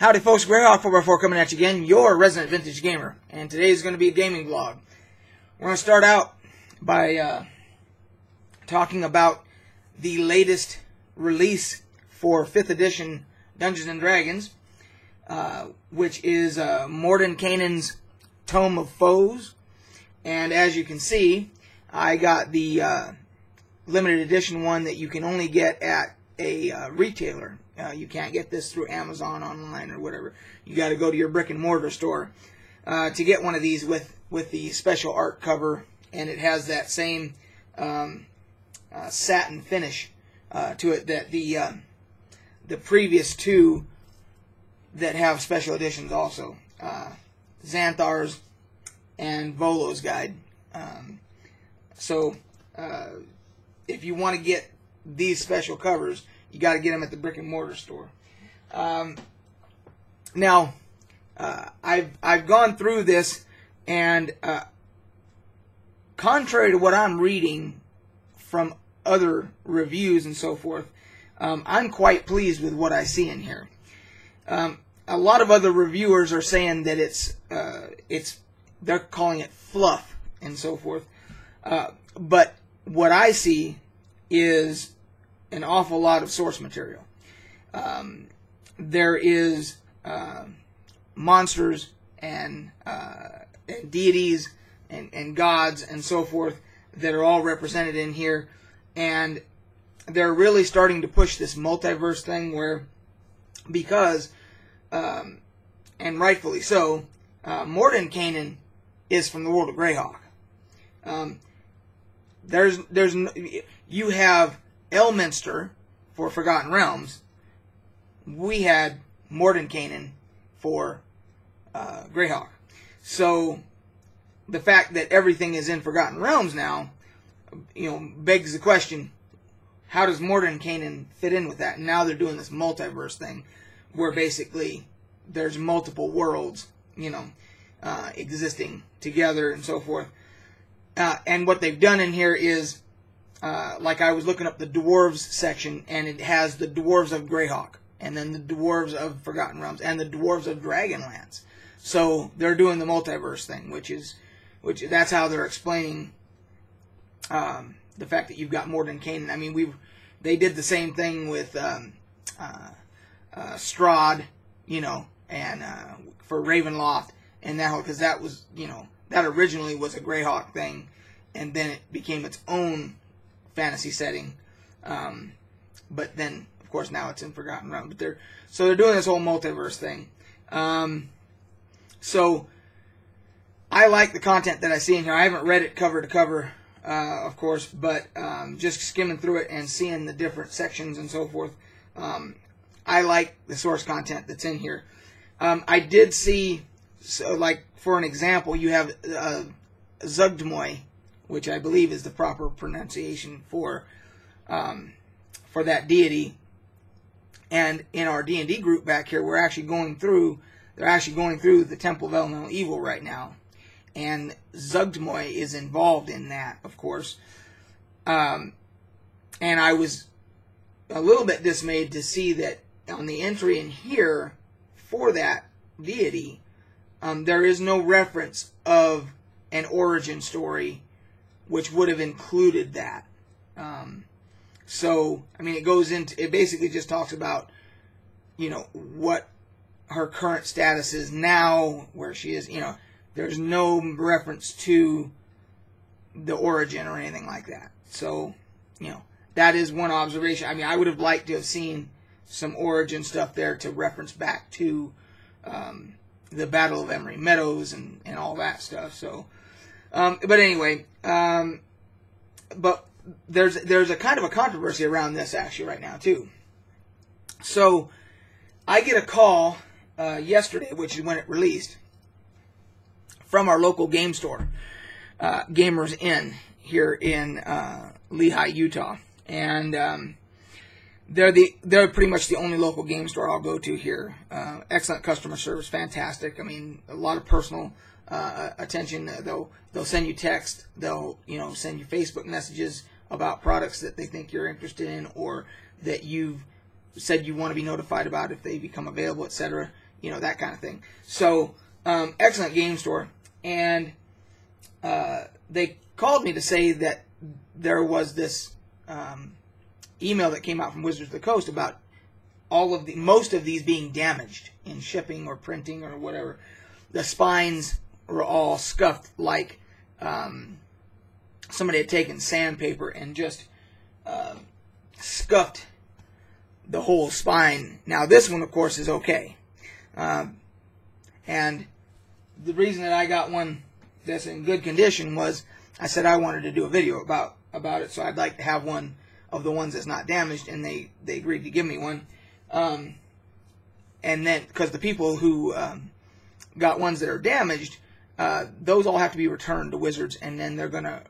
Howdy folks, Greyhawk4x4 coming at you again, your resident vintage gamer. And today is going to be a gaming vlog. We're going to start out by talking about the latest release for 5th edition Dungeons & Dragons, which is Mordenkainen's Tome of Foes. And as you can see, I got the limited edition one that you can only get at a retailer. You can't get this through Amazon online or whatever. You got to go to your brick and mortar store to get one of these with the special art cover, and it has that same satin finish to it that the previous two that have special editions also, Xanthar's and Volo's Guide. So if you want to get these special covers, you got to get them at the brick and mortar store. Now, I've gone through this, and contrary to what I'm reading from other reviews and so forth, I'm quite pleased with what I see in here. A lot of other reviewers are saying that they're calling it fluff and so forth, but what I see is an awful lot of source material. There is monsters and deities and gods and so forth that are all represented in here, and they're really starting to push this multiverse thing because, and rightfully so, Mordenkainen is from the world of Greyhawk. You have Elminster for Forgotten Realms. We had Mordenkainen for Greyhawk. So the fact that everything is in Forgotten Realms now, begs the question: how does Mordenkainen fit in with that? And now they're doing this multiverse thing, where basically there's multiple worlds, existing together and so forth. And what they've done in here is, like I was looking up the dwarves section, and it has the dwarves of Greyhawk, and then the dwarves of Forgotten Realms, and the dwarves of Dragonlance. So they're doing the multiverse thing, which that's how they're explaining the fact that you've got Mordenkainen. I mean, they did the same thing with Strahd, and for Ravenloft, and that because that was that originally was a Greyhawk thing, and then it became its own fantasy setting, but then of course now it's in Forgotten Realms. But they're doing this whole multiverse thing. So I like the content that I see in here. I haven't read it cover to cover, of course, but just skimming through it and seeing the different sections and so forth, I like the source content that's in here. I did see, so like for an example, you have Zugdmoy, which I believe is the proper pronunciation for that deity. And in our D&D group back here, they're actually going through the Temple of Elemental Evil right now, and Zugdmoy is involved in that, of course. And I was a little bit dismayed to see that on the entry in here for that deity, there is no reference of an origin story which would have included that. So, I mean, it basically just talks about, what her current status is now, where she is, there's no reference to the origin or anything like that. So, that is one observation. I mean, I would have liked to have seen some origin stuff there to reference back to the Battle of Emery Meadows and all that stuff. So, but anyway, but there's a kind of a controversy around this actually right now too. So I get a call yesterday, which is when it released, from our local game store, Gamers Inn here in Lehi, Utah, and they're pretty much the only local game store I'll go to here. Excellent customer service, fantastic. I mean, a lot of personal attention. They'll send you text. They'll send you Facebook messages about products that they think you're interested in, or that you've said you want to be notified about if they become available, etc. you know, that kind of thing. So, excellent game store. And they called me to say that there was this email that came out from Wizards of the Coast about most of these being damaged in shipping or printing or whatever. The spines were all scuffed like somebody had taken sandpaper and just scuffed the whole spine. Now this one, of course, is okay. And the reason that I got one that's in good condition was I said I wanted to do a video about it, so I'd like to have one of the ones that's not damaged, and they agreed to give me one. And then, because the people who got ones that are damaged, those all have to be returned to Wizards, and then they're going to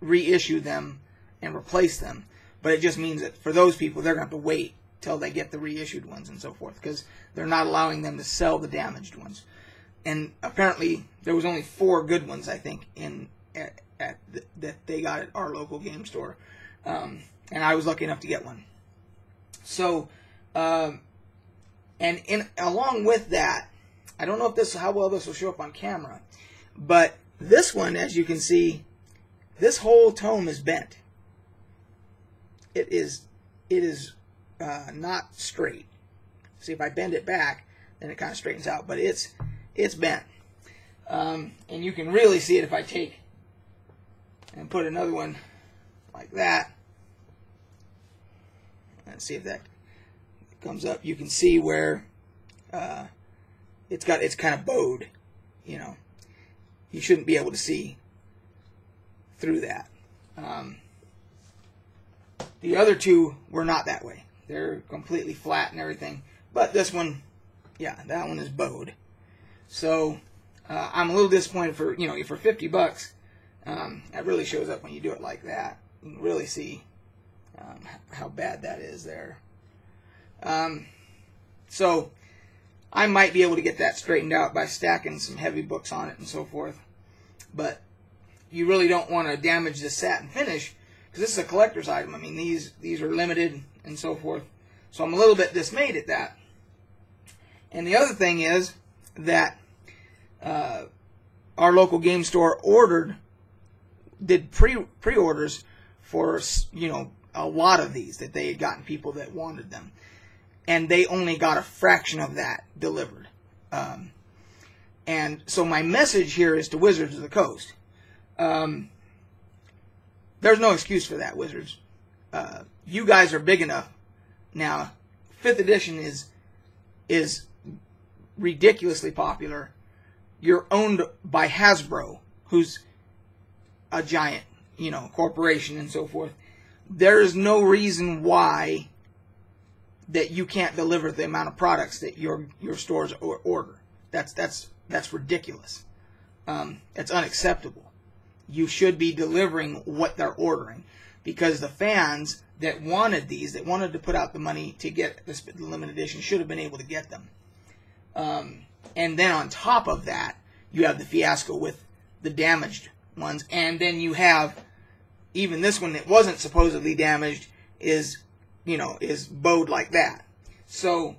reissue them and replace them. But it just means that for those people, they're going to have to wait till they get the reissued ones and so forth, because they're not allowing them to sell the damaged ones. And apparently, there was only 4 good ones, I think, that they got at our local game store. And I was lucky enough to get one. So, along with that, I don't know if how well this will show up on camera, but this one, as you can see, this whole tome is bent. It is not straight. See, if I bend it back, then it kind of straightens out, but it's bent. And you can really see it if I take and put another one like that. Let's see if that comes up. You can see where it's kind of bowed. You know, you shouldn't be able to see through that. The other 2 were not that way. They're completely flat and everything. But this one, yeah, that one is bowed. So I'm a little disappointed for $50. That really shows up when you do it like that. You can really see how bad that is there. So I might be able to get that straightened out by stacking some heavy books on it and so forth. But you really don't want to damage the satin finish, because this is a collector's item. I mean, these are limited and so forth. So I'm a little bit dismayed at that. And the other thing is that our local game store did pre-orders for, a lot of these that they had gotten people that wanted them. And they only got a fraction of that delivered. And so my message here is to Wizards of the Coast. There's no excuse for that, Wizards. You guys are big enough. Now, 5th edition is ridiculously popular. You're owned by Hasbro, who's a giant, corporation and so forth. There is no reason why that you can't deliver the amount of products that your stores order. That's ridiculous. It's unacceptable. You should be delivering what they're ordering, because the fans that wanted these, that wanted to put out the money to get the limited edition, should have been able to get them. And then on top of that, you have the fiasco with the damaged ones, and then you have even this one that wasn't supposedly damaged is bowed like that. So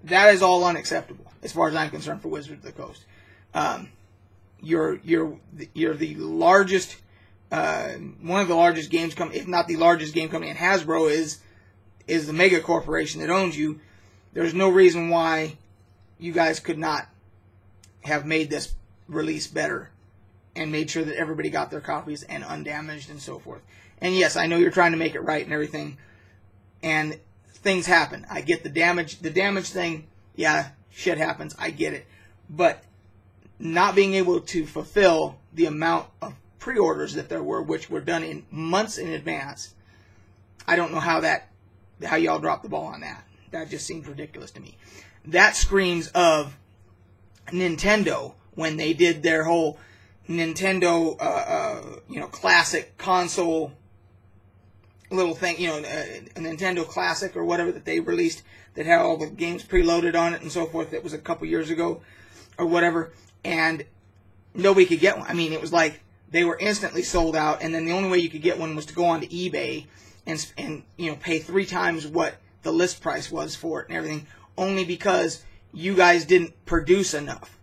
that is all unacceptable as far as I'm concerned for Wizards of the Coast. You're the largest, one of the largest games company, if not the largest game company, and Hasbro is the mega corporation that owns you. There's no reason why you guys could not have made this release better and made sure that everybody got their copies and undamaged and so forth. And yes, I know you're trying to make it right and everything, and things happen. I get the damage thing. Yeah, shit happens. I get it. But not being able to fulfill the amount of pre-orders that there were, which were done in months in advance, I don't know how y'all dropped the ball on that. That just seems ridiculous to me. That screams of Nintendo when they did their whole Nintendo, classic console little thing, a Nintendo Classic or whatever that they released that had all the games preloaded on it and so forth. That was a couple years ago or whatever, and nobody could get one. I mean, it was like they were instantly sold out, and then the only way you could get one was to go onto eBay and pay 3 times what the list price was for it and everything, only because you guys didn't produce enough.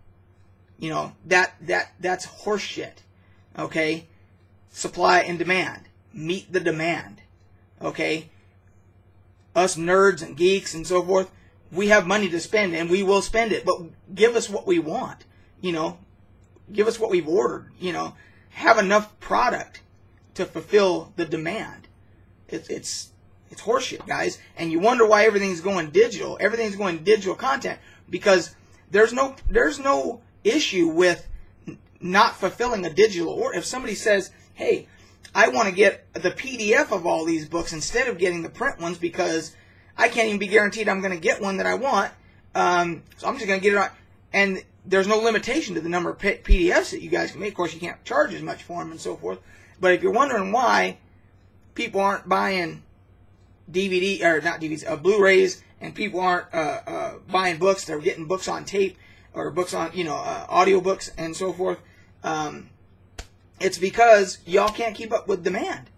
You know, that's horseshit. Okay? Supply and demand. Meet the demand. Okay? Us nerds and geeks and so forth, we have money to spend and we will spend it, but give us what we want. You know, give us what we've ordered. You know, have enough product to fulfill the demand. It's horseshit, guys. And you wonder why everything's going digital. Everything's going digital content because there's no issue with not fulfilling a digital order. If somebody says, hey, I want to get the PDF of all these books instead of getting the print ones because I can't even be guaranteed I'm going to get one that I want, so I'm just going to get it on. And there's no limitation to the number of PDFs that you guys can make. Of course, you can't charge as much for them and so forth. But if you're wondering why people aren't buying DVD, or not DVDs, Blu-rays, and people aren't buying books, they're getting books on tape, or books on, audiobooks and so forth, it's because y'all can't keep up with demand.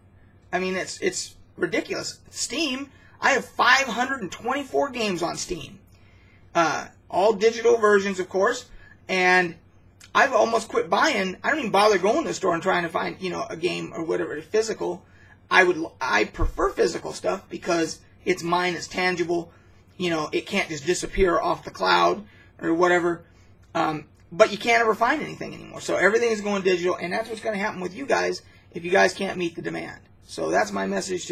I mean, it's ridiculous. Steam, I have 524 games on Steam. All digital versions, of course, and I've almost quit buying. I don't even bother going to the store and trying to find, a game or whatever, physical. I prefer physical stuff because it's mine, it's tangible. It can't just disappear off the cloud or whatever. But you can't ever find anything anymore. So everything is going digital, and that's what's going to happen with you guys if you guys can't meet the demand. So that's my message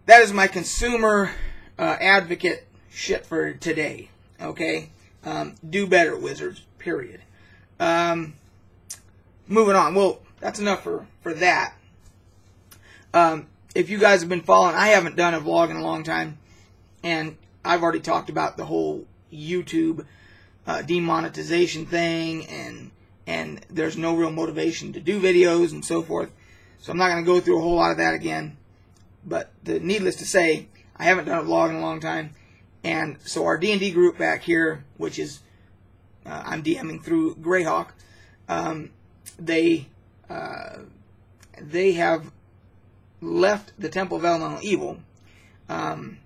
that is my consumer advocate shit for today. Okay? Do better, Wizards. Period. Moving on. Well, that's enough for that. If you guys have been following, I haven't done a vlog in a long time, and I've already talked about the whole YouTube demonetization thing, and there's no real motivation to do videos and so forth. So I'm not going to go through a whole lot of that again. But needless to say, I haven't done a vlog in a long time. And so our D&D group back here, which is, I'm DMing through Greyhawk, they have left the Temple of Elemental Evil. And,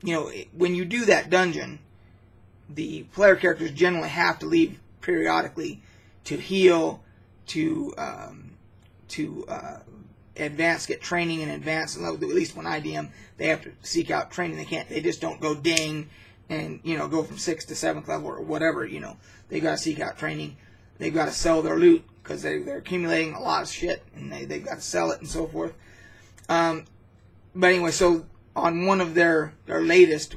when you do that dungeon, the player characters generally have to leave periodically to heal, to advance, get training and advance. At least when I DM, they have to seek out training. They just don't go ding and, go from 6th to 7th level or whatever, They've got to seek out training. They've got to sell their loot because they're accumulating a lot of shit and they've got to sell it and so forth. But anyway, so on one of their latest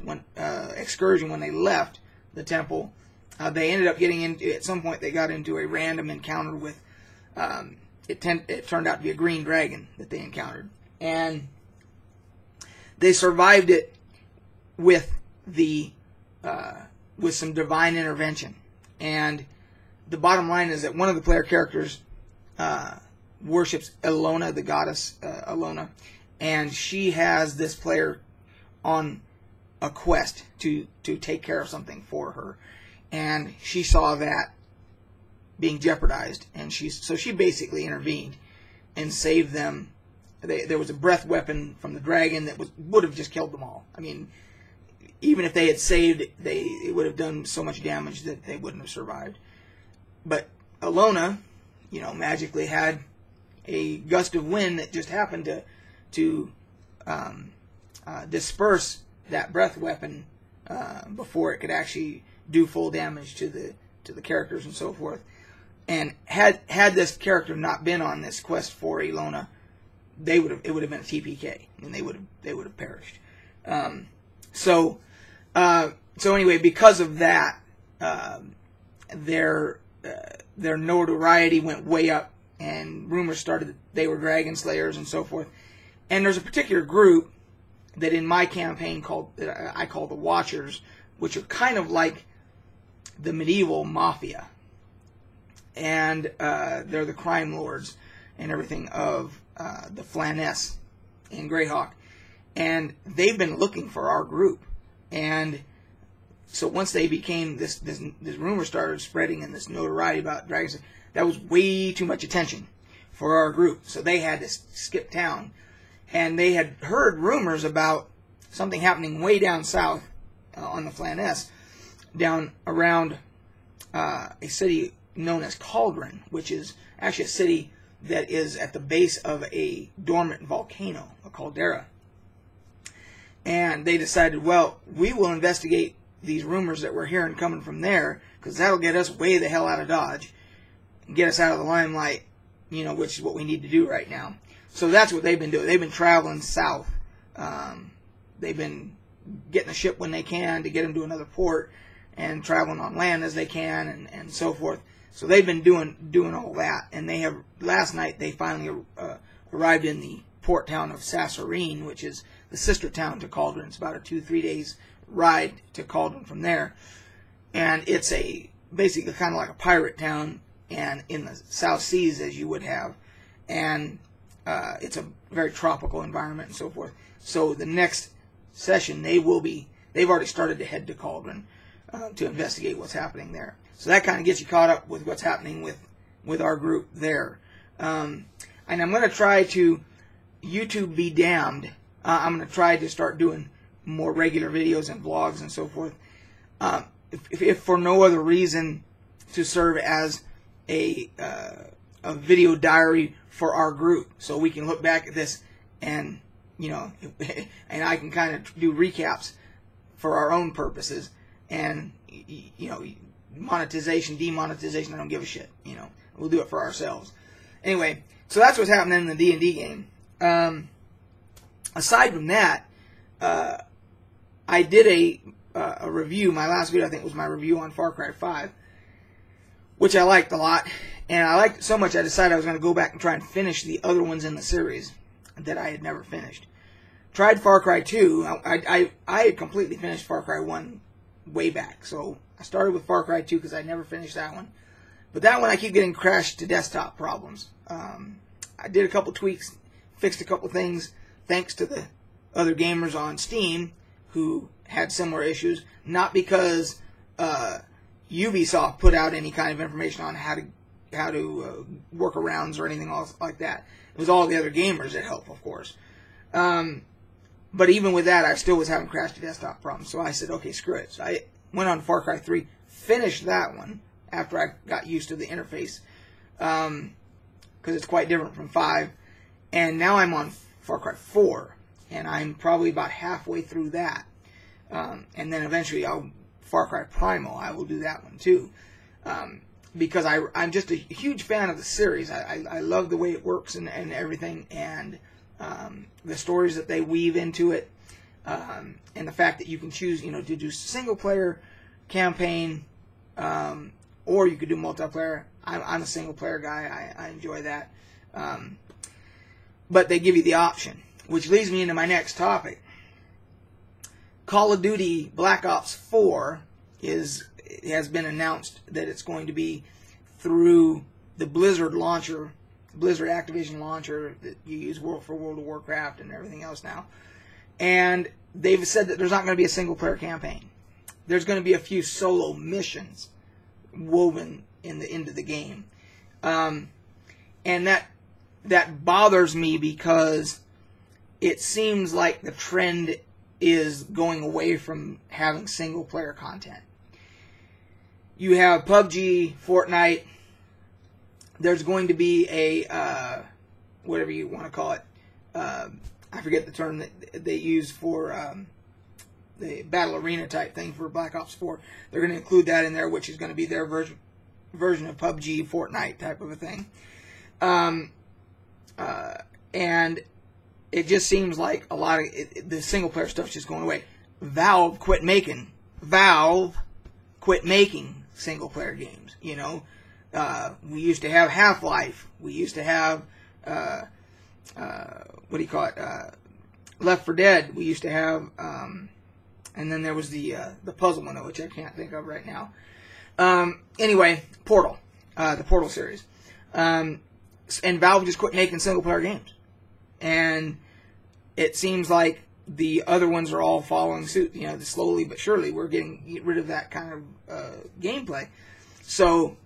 excursion when they left the temple, they ended up getting into, at some point they got into a random encounter with, it turned out to be a green dragon that they encountered. And they survived it with with some divine intervention. And the bottom line is that one of the player characters worships Elona, the goddess Elona, and she has this player on a quest to take care of something for her, and she saw that being jeopardized, and she basically intervened and saved them. There was a breath weapon from the dragon that would have just killed them all. I mean, even if they had saved, it would have done so much damage that they wouldn't have survived. But Elona, magically had a gust of wind that just happened to disperse that breath weapon before it could actually do full damage to the characters and so forth. And had this character not been on this quest for Elona, it would have been a TPK, and they would have perished. So anyway, because of that, their notoriety went way up, and rumors started that they were dragon slayers and so forth. And there's a particular group that in my campaign I call the Watchers, which are kind of like the medieval mafia, and they're the crime lords and everything of the Flaness in Greyhawk, and they've been looking for our group. And so once they became this rumor started spreading and this notoriety about dragons, that was way too much attention for our group. So they had to skip town, and they had heard rumors about something happening way down south on the Flan S, down around a city known as Cauldron, which is actually a city that is at the base of a dormant volcano, a caldera. And they decided, well, we will investigate these rumors that we're hearing coming from there, because that'll get us way the hell out of Dodge and get us out of the limelight, which is what we need to do right now. So that's what they've been doing. They've been traveling south. They've been getting a ship when they can to get them to another port, and traveling on land as they can, and so forth. So they've been doing all that. And they have, last night they finally arrived in the port town of Sassarine, which is the sister town to Cauldron. It's about a 2-3 days ride to Cauldron from there. And it's basically kind of like a pirate town, and in the South Seas as you would have. And it's a very tropical environment and so forth. So the next session they've already started to head to Cauldron to investigate what's happening there. So that kind of gets you caught up with what's happening with our group there. And I'm going to try to, YouTube be damned, I'm going to try to start doing more regular videos and vlogs and so forth. If for no other reason, to serve as a video diary for our group, so we can look back at this and and I can kind of do recaps for our own purposes, and monetization, demonetization, I don't give a shit. We'll do it for ourselves. Anyway, so that's what's happening in the D&D game. Aside from that, I did a review. My last video, I think, was my review on Far Cry 5, which I liked a lot. And I liked it so much I decided I was going to go back and try and finish the other ones in the series that I had never finished. Tried Far Cry 2. I had completely finished Far Cry 1 way back. So I started with Far Cry 2 because I never finished that one. But that one I keep getting crashed to desktop problems. I did a couple tweaks, fixed a couple things, thanks to the other gamers on Steam who had similar issues. Not because Ubisoft put out any kind of information on how to workarounds or anything else like that. It was all the other gamers that helped, of course. But even with that, I still was having crash to desktop problems. So I said, okay, screw it. So I went on Far Cry 3, finished that one after I got used to the interface, because it's quite different from 5. And now I'm on Far Cry 4, and I'm probably about halfway through that. And then eventually Far Cry Primal, I will do that one too. Because I'm just a huge fan of the series. I love the way it works and everything, and the stories that they weave into it, and the fact that you can choose, to do single player campaign, or you could do multiplayer. I'm a single player guy. I enjoy that. But they give you the option, which leads me into my next topic. Call of Duty Black Ops 4 has been announced that it's going to be through the Blizzard launcher, Blizzard Activision launcher that you use for World of Warcraft and everything else now. And they've said that there's not going to be a single-player campaign. There's going to be a few solo missions woven into the game. And that bothers me because it seems like the trend is going away from having single-player content. You have PUBG, Fortnite. There's going to be a, whatever you want to call it. I forget the term that they use for the Battle Arena type thing for Black Ops 4. They're going to include that in there, which is going to be their version of PUBG, Fortnite type of a thing. And it just seems like a lot of the single-player stuff is just going away. Valve quit making single-player games, We used to have Half-Life. We used to have, Left 4 Dead. We used to have, and then there was the puzzle one, which I can't think of right now. Anyway, Portal, the Portal series. And Valve just quit making single-player games. And it seems like the other ones are all following suit. Slowly but surely we're getting rid of that kind of gameplay. So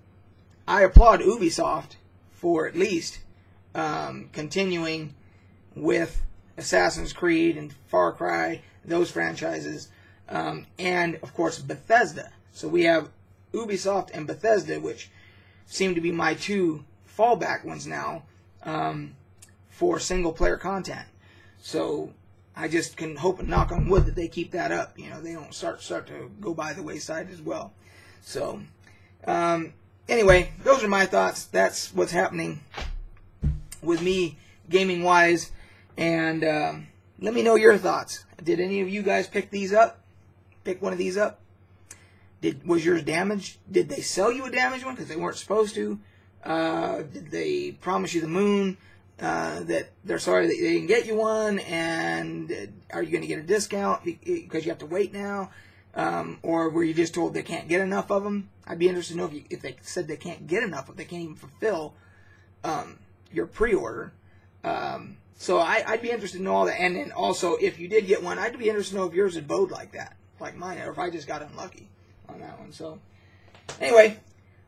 I applaud Ubisoft for at least continuing with Assassin's Creed and Far Cry, those franchises, and of course Bethesda. So we have Ubisoft and Bethesda, which seem to be my two fallback ones now for single-player content. So I just can hope and knock on wood that they keep that up. You know, they don't start to go by the wayside as well. So anyway, those are my thoughts. That's what's happening with me gaming-wise. And let me know your thoughts. Did any of you guys pick these up? Pick one of these up? Was yours damaged? Did they sell you a damaged one because they weren't supposed to? Did they promise you the moon? That they're sorry that they didn't get you one, and are you going to get a discount because you have to wait now? Or were you just told they can't get enough of them? I'd be interested to know if they said they can't get enough, if they can't even fulfill your pre-order. So I'd be interested to know all that. And then also, if you did get one, I'd be interested to know if yours had bowed like that, like mine, or if I just got unlucky on that one. So anyway,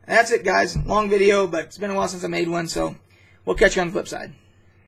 that's it, guys. Long video, but it's been a while since I made one, so we'll catch you on the flip side.